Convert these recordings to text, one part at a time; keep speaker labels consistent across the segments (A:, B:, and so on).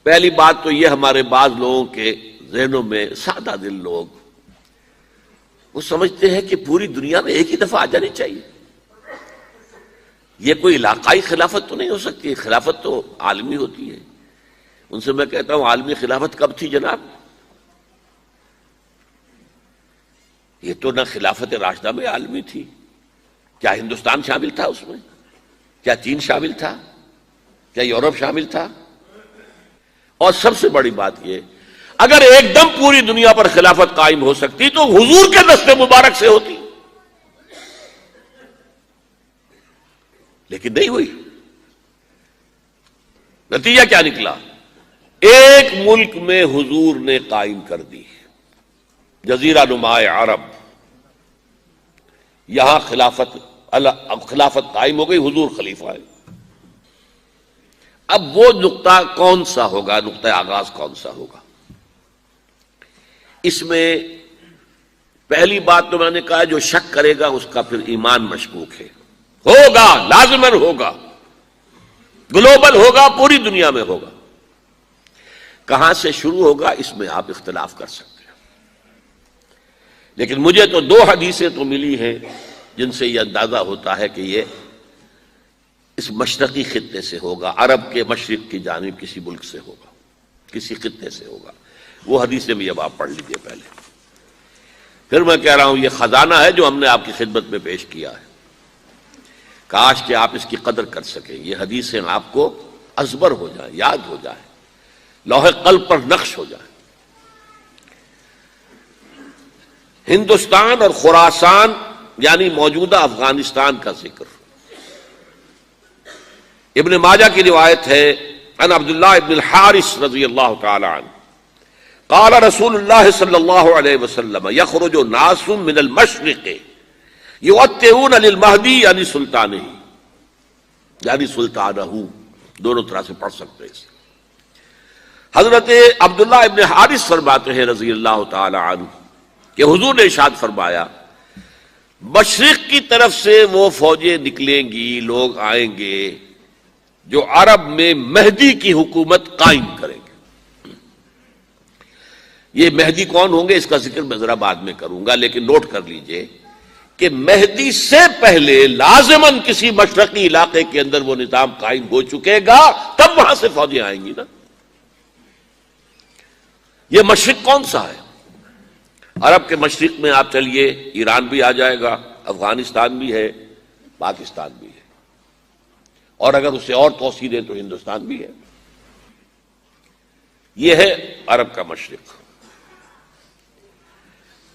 A: پہلی بات تو یہ ہمارے بعض لوگوں کے ذہنوں میں سادہ دل لوگ وہ سمجھتے ہیں کہ پوری دنیا میں ایک ہی دفعہ آ جانی چاہیے. یہ کوئی علاقائی خلافت تو نہیں ہو سکتی، خلافت تو عالمی ہوتی ہے. ان سے میں کہتا ہوں عالمی خلافت کب تھی جناب؟ یہ تو نہ خلافت راشدہ میں عالمی تھی. کیا ہندوستان شامل تھا اس میں؟ کیا چین شامل تھا؟ کیا یورپ شامل تھا؟ اور سب سے بڑی بات یہ، اگر ایک دم پوری دنیا پر خلافت قائم ہو سکتی تو حضور کے دست مبارک سے ہوتی، لیکن نہیں ہوئی. نتیجہ کیا نکلا؟ ایک ملک میں حضور نے قائم کر دی، جزیرہ نما عرب، یہاں خلافت قائم ہو گئی، حضور خلیفہ ہے. اب وہ نقطہ کون سا ہوگا، نقطہ آغاز کون سا ہوگا؟ اس میں پہلی بات تو میں نے کہا جو شک کرے گا اس کا پھر ایمان مشکوک ہے. ہوگا، لازماً ہوگا، گلوبل ہوگا، پوری دنیا میں ہوگا. کہاں سے شروع ہوگا اس میں آپ اختلاف کر سکتے ہیں، لیکن مجھے تو دو حدیثیں تو ملی ہیں جن سے یہ اندازہ ہوتا ہے کہ یہ اس مشرقی خطے سے ہوگا، عرب کے مشرق کی جانب کسی ملک سے ہوگا، کسی خطے سے ہوگا. وہ حدیثیں بھی اب آپ پڑھ لیجئے پہلے. پھر میں کہہ رہا ہوں یہ خزانہ ہے جو ہم نے آپ کی خدمت میں پیش کیا ہے، کاش کہ آپ اس کی قدر کر سکیں. یہ حدیثیں آپ کو ازبر ہو جائیں، یاد ہو جائیں، لوح قلب پر نقش ہو جائیں. ہندوستان اور خراسان یعنی موجودہ افغانستان کا ذکر. ابن ماجہ کی روایت ہے عن عبداللہ ابن الحارث رضی اللہ تعالی عنہ قال رسول اللہ صلی اللہ علیہ وسلم یخرج ناس من المشرق یؤتئون للمہدی یعنی سلطانہ، یعنی سلطانہ، دونوں طرح سے پڑھ سکتے ہیں. حضرت عبداللہ ابن حارث فرماتے ہیں رضی اللہ تعالی عنہ کہ حضور نے ارشاد فرمایا مشرق کی طرف سے وہ فوجیں نکلیں گی، لوگ آئیں گے جو عرب میں مہدی کی حکومت قائم کریں گے. یہ مہدی کون ہوں گے اس کا ذکر میں ذرا بعد میں کروں گا، لیکن نوٹ کر لیجئے کہ مہدی سے پہلے لازماً کسی مشرقی علاقے کے اندر وہ نظام قائم ہو چکے گا، تب وہاں سے فوجیں آئیں گی نا. یہ مشرق کون سا ہے؟ عرب کے مشرق میں آپ چلیے ایران بھی آ جائے گا، افغانستان بھی ہے، پاکستان بھی ہے، اور اگر اسے اور توسیع دیں تو ہندوستان بھی ہے. یہ ہے عرب کا مشرق.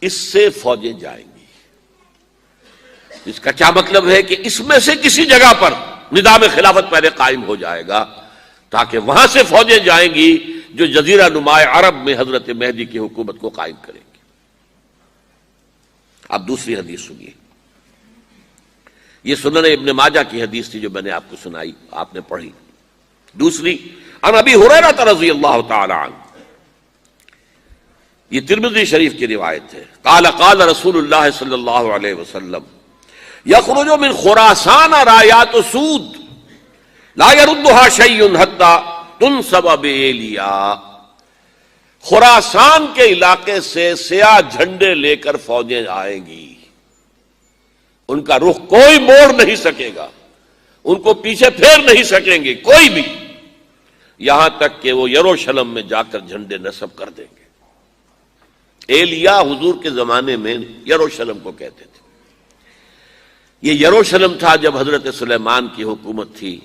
A: اس سے فوجیں جائیں گی. اس کا کیا مطلب ہے کہ اس میں سے کسی جگہ پر نظام خلافت پہلے قائم ہو جائے گا تاکہ وہاں سے فوجیں جائیں گی جو جزیرہ نما عرب میں حضرت مہدی کی حکومت کو قائم کریں گی. اب دوسری حدیث سنیے. یہ سنن ابن ماجہ کی حدیث تھی جو میں نے آپ کو سنائی، آپ نے پڑھی. دوسری عن ابی ہریرہ رضی اللہ تعالی عنہ، یہ ترمذی شریف کی روایت ہے. قال قال رسول اللہ صلی اللہ علیہ وسلم یخرج من خراسان رایات سود لا يردها شیء حتی تنصب بایلیا. خراسان کے علاقے سے سیاہ جھنڈے لے کر فوجیں آئیں گی، ان کا رخ کوئی موڑ نہیں سکے گا، ان کو پیچھے پھیر نہیں سکیں گے کوئی بھی، یہاں تک کہ وہ یروشلم میں جا کر جھنڈے نصب کر دیں گے. ایلیا حضور کے زمانے میں یروشلم کو کہتے تھے. یہ یروشلم تھا جب حضرت سلیمان کی حکومت تھی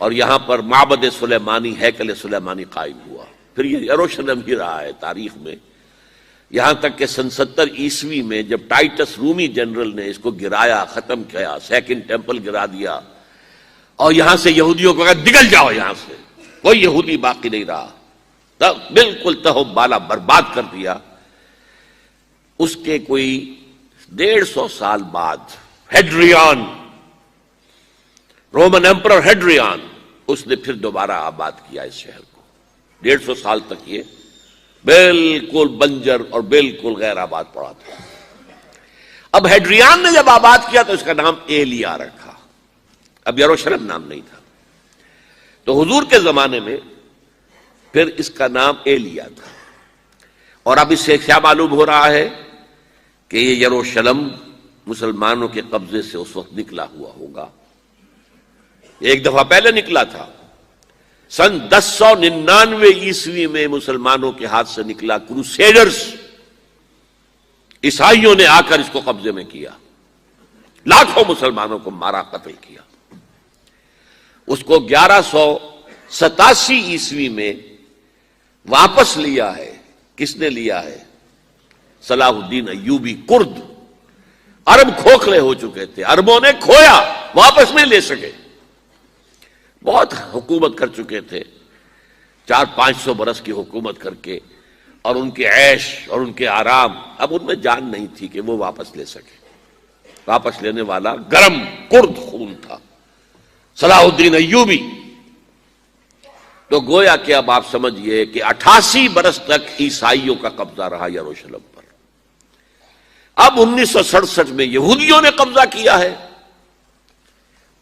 A: اور یہاں پر معبد سلیمانی، ہیکل سلیمانی قائم ہوا. پھر یہ یروشلم ہی رہا ہے تاریخ میں، یہاں تک کہ سن 70 عیسوی میں جب ٹائٹس رومی جنرل نے اس کو گرایا، ختم کیا، سیکنڈ ٹیمپل گرا دیا اور یہاں سے یہودیوں کو کہا نکل جاؤ، یہاں سے کوئی یہودی باقی نہیں رہا، بالکل تہو بالا برباد کر دیا. اس کے کوئی 150 سال بعد ہیڈریان، رومن ایمپرر ہیڈریان، اس نے پھر دوبارہ آباد کیا اس شہر کو. 150 سال تک یہ بالکل بنجر اور بالکل غیر آباد پڑا تھا. اب ہیڈریان نے جب آباد کیا تو اس کا نام ایلیا رکھا، اب یروشلم نام نہیں تھا. تو حضور کے زمانے میں پھر اس کا نام ایلیا تھا۔ اور اب اس سے کیا معلوم ہو رہا ہے کہ یہ یروشلم مسلمانوں کے قبضے سے اس وقت نکلا ہوا ہوگا۔ ایک دفعہ پہلے نکلا تھا، سن 1099 عیسوی میں مسلمانوں کے ہاتھ سے نکلا، کروسیڈرز عیسائیوں نے آ کر اس کو قبضے میں کیا، لاکھوں مسلمانوں کو مارا، قتل کیا۔ اس کو 1187 عیسوی میں واپس لیا ہے۔ کس نے لیا ہے؟ صلاح الدین ایوبی، کرد۔ عرب کھوکھلے ہو چکے تھے، عربوں نے کھویا، واپس نہیں لے سکے، بہت حکومت کر چکے تھے، 400-500 برس کی حکومت کر کے، اور ان کے عیش اور ان کے آرام، اب ان میں جان نہیں تھی کہ وہ واپس لے سکے۔ واپس لینے والا گرم کرد خون تھا، صلاح الدین ایوبی۔ تو گویا کہ اب آپ سمجھئے کہ 88 برس تک عیسائیوں کا قبضہ رہا یروشلم پر۔ اب 1967 میں یہودیوں نے قبضہ کیا ہے،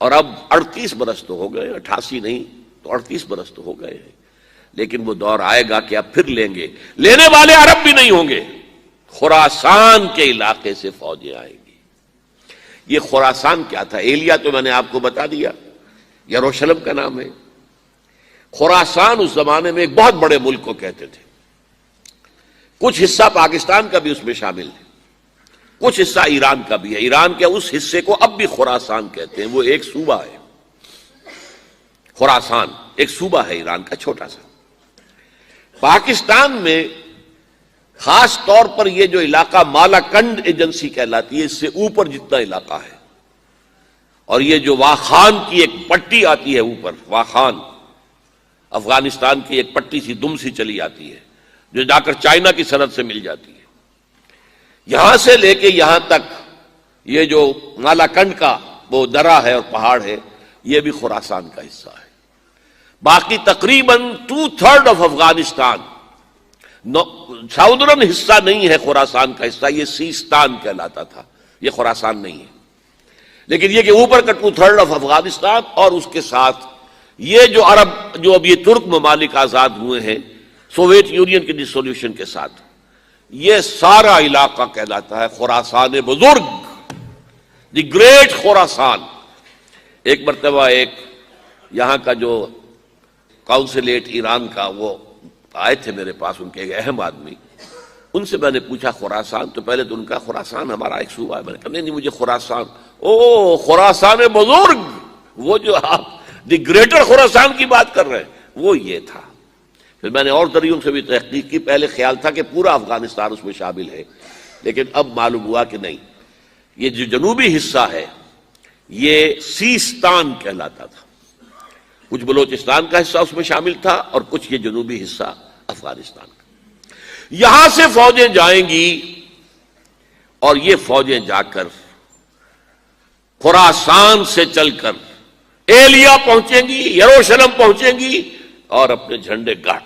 A: اور اب 38 برس تو ہو گئے، 88 نہیں تو 38 برس تو ہو گئے ہیں۔ لیکن وہ دور آئے گا کہ اب پھر لیں گے، لینے والے عرب بھی نہیں ہوں گے، خراسان کے علاقے سے فوجیں آئیں گی۔ یہ خراسان کیا تھا؟ ایلیا تو میں نے آپ کو بتا دیا، یروشلم کا نام ہے۔ خراسان اس زمانے میں ایک بہت بڑے ملک کو کہتے تھے، کچھ حصہ پاکستان کا بھی اس میں شامل ہے، کچھ حصہ ایران کا بھی ہے۔ ایران کے اس حصے کو اب بھی خراسان کہتے ہیں، وہ ایک صوبہ ہے۔ خراسان ایک صوبہ ہے ایران کا، چھوٹا سا۔ پاکستان میں خاص طور پر یہ جو علاقہ مالاکنڈ ایجنسی کہلاتی ہے، اس سے اوپر جتنا علاقہ ہے، اور یہ جو واخان کی ایک پٹی آتی ہے اوپر، واخان افغانستان کی ایک پٹی سی دم سی چلی آتی ہے، جو جا کر چائنا کی سرحد سے مل جاتی ہے، یہاں سے لے کے یہاں تک یہ جو مالاکنڈ کا وہ درہ ہے اور پہاڑ ہے، یہ بھی خراسان کا حصہ ہے۔ باقی تقریباً 2/3 آف افغانستان، ساؤدرن حصہ نہیں ہے خراسان کا حصہ، یہ سیستان کہلاتا تھا، یہ خراسان نہیں ہے۔ لیکن یہ کہ اوپر کا 2/3 آف افغانستان، اور اس کے ساتھ یہ جو عرب، جو اب یہ ترک ممالک آزاد ہوئے ہیں سوویت یونین کی ڈسولوشن کے ساتھ، یہ سارا علاقہ کہلاتا ہے خراسان بزرگ، دی گریٹ خراسان۔ ایک مرتبہ ایک یہاں کا جو کاؤنسلیٹ ایران کا، وہ آئے تھے میرے پاس، ان کے ایک اہم آدمی، ان سے میں نے پوچھا خراسان، تو پہلے تو ان کا خراسان ہمارا ایک صوبہ ہے، میں نے کہا نہیں مجھے خراسان، او خراسان بزرگ، وہ جو آپ دی گریٹر خراسان کی بات کر رہے ہیں، وہ یہ تھا۔ پھر میں نے اور ذریعوں سے بھی تحقیق کی، پہلے خیال تھا کہ پورا افغانستان اس میں شامل ہے، لیکن اب معلوم ہوا کہ نہیں، یہ جو جنوبی حصہ ہے یہ سیستان کہلاتا تھا، کچھ بلوچستان کا حصہ اس میں شامل تھا، اور کچھ یہ جنوبی حصہ افغانستان کا۔ یہاں سے فوجیں جائیں گی، اور یہ فوجیں جا کر خراسان سے چل کر ایلیا پہنچیں گی، یروشلم پہنچیں گی، اور اپنے جھنڈے گاڑ